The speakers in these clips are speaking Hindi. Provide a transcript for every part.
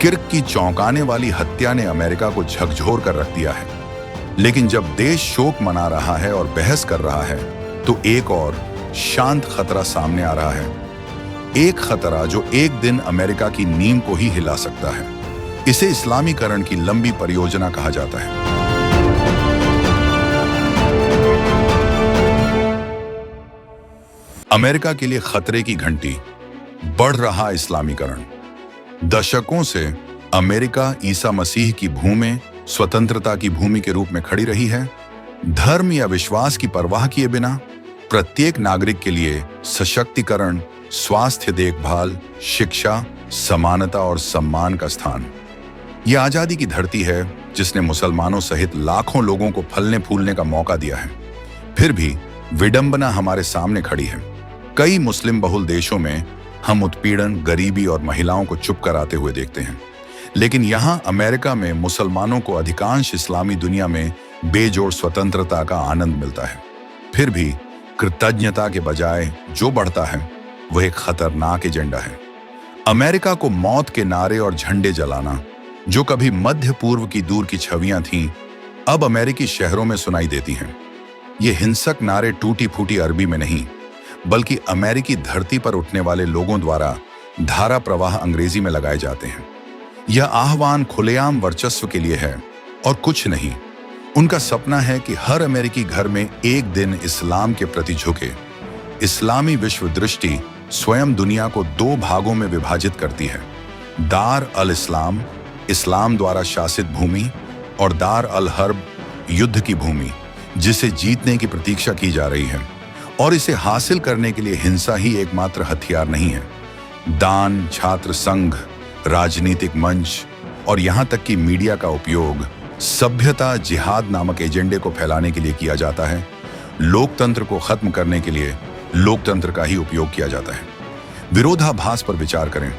किर्क की चौंकाने वाली हत्या ने अमेरिका को झकझोर कर रख दिया है। लेकिन जब देश शोक मना रहा है और बहस कर रहा है, तो एक और शांत खतरा सामने आ रहा है। एक खतरा जो एक दिन अमेरिका की नींव को ही हिला सकता है। इसे इस्लामीकरण की लंबी परियोजना कहा जाता है। अमेरिका के लिए खतरे की घंटी, बढ़ रहा इस्लामीकरण। दशकों से अमेरिका ईसा मसीह की भूमि, स्वतंत्रता की भूमि के रूप में खड़ी रही है। धर्म या विश्वास की परवाह किए बिना प्रत्येक नागरिक के लिए सशक्तिकरण, स्वास्थ्य देखभाल, शिक्षा, समानता और सम्मान का स्थान। यह आजादी की धरती है जिसने मुसलमानों सहित लाखों लोगों को फलने फूलने का मौका दिया है। फिर भी विडंबना हमारे सामने खड़ी है। कई मुस्लिम बहुल देशों में हम उत्पीड़न, गरीबी और महिलाओं को चुप कराते हुए देखते हैं। लेकिन यहाँ अमेरिका में मुसलमानों को अधिकांश इस्लामी दुनिया में बेजोड़ स्वतंत्रता का आनंद मिलता है। फिर भी कृतज्ञता के बजाय जो बढ़ता है वह एक खतरनाक एजेंडा है। अमेरिका को मौत के नारे और झंडे जलाना, जो कभी मध्य पूर्व की दूर की छवियां थीं, अब अमेरिकी शहरों में सुनाई देती हैं। ये हिंसक नारे टूटी फूटी अरबी में नहीं, बल्कि अमेरिकी धरती पर उठने वाले लोगों द्वारा धारा प्रवाह अंग्रेजी में लगाए जाते हैं। यह आह्वान खुलेआम वर्चस्व के लिए है और कुछ नहीं। उनका सपना है कि हर अमेरिकी घर में एक दिन इस्लाम के प्रति झुके। इस्लामी विश्व दृष्टि स्वयं दुनिया को दो भागों में विभाजित करती है। दार अल इस्लाम, इस्लाम द्वारा शासित भूमि, और दार अल हर्ब, युद्ध की भूमि, जिसे जीतने की प्रतीक्षा की जा रही है। और इसे हासिल करने के लिए हिंसा ही एकमात्र हथियार नहीं है। दान, छात्र संघ, राजनीतिक मंच और यहाँ तक कि मीडिया का उपयोग सभ्यता जिहाद नामक एजेंडे को फैलाने के लिए किया जाता है। लोकतंत्र को खत्म करने के लिए लोकतंत्र का ही उपयोग किया जाता है। विरोधाभास पर विचार करें।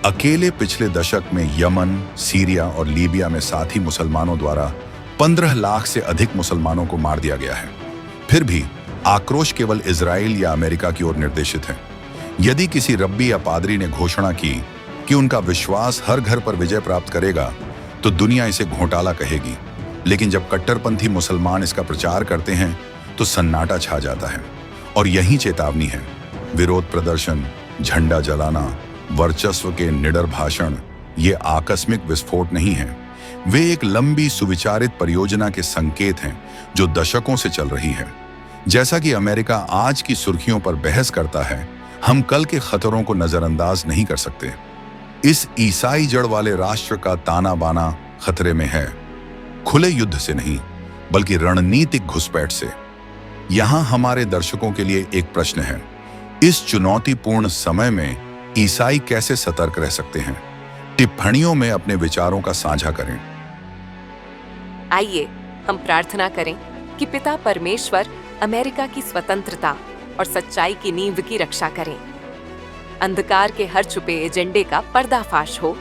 अकेले पिछले दशक में यमन, सीरिया और लीबिया में साथी मुसलमानों द्वारा 15 लाख से अधिक मुसलमानों को मार दिया गया है। फिर भी आक्रोश केवल इजराइल या अमेरिका की ओर निर्देशित है। यदि किसी रब्बी या पादरी ने घोषणा की कि उनका विश्वास हर घर पर विजय प्राप्त करेगा, तो दुनिया इसे घोटाला कहेगी। लेकिन जब कट्टरपंथी मुसलमान इसका प्रचार करते हैं, तो सन्नाटा छा जाता है। और यही चेतावनी है। विरोध प्रदर्शन, झंडा जलाना, वर्चस्व के निडर भाषण, ये आकस्मिक विस्फोट नहीं है। वे एक लंबी सुविचारित परियोजना के संकेत हैं जो दशकों से चल रही है। जैसा कि अमेरिका आज की सुर्खियों पर बहस करता है, हम कल के खतरों को नजरअंदाज नहीं कर सकते। इस ईसाई जड़ वाले राष्ट्र का ताना बाना खतरे में है। खुले युद्ध से नहीं, बल्कि रणनीतिक घुसपैठ से। यहां हमारे दर्शकों के लिए एक प्रश्न है। इस चुनौतीपूर्ण समय में ईसाई कैसे सतर्क रह सकते हैं? टिप्पणियों में अपने विचारों का साझा करें। आइए हम प्रार्थना करें कि पिता परमेश्वर अमेरिका की स्वतंत्रता और सच्चाई की नींव की रक्षा करें। अंधकार के हर छुपे एजेंडे का पर्दाफाश हो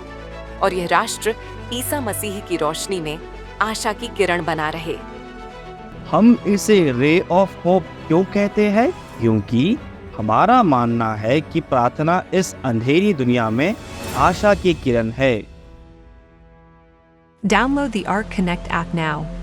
और यह राष्ट्र ईसा मसीह की रोशनी में आशा की किरण बना रहे। हम इसे रे ऑफ होप क्यों कहते हैं? क्योंकि हमारा मानना है कि प्रार्थना इस अंधेरी दुनिया में आशा की किरण है। Download the Arc Connect app now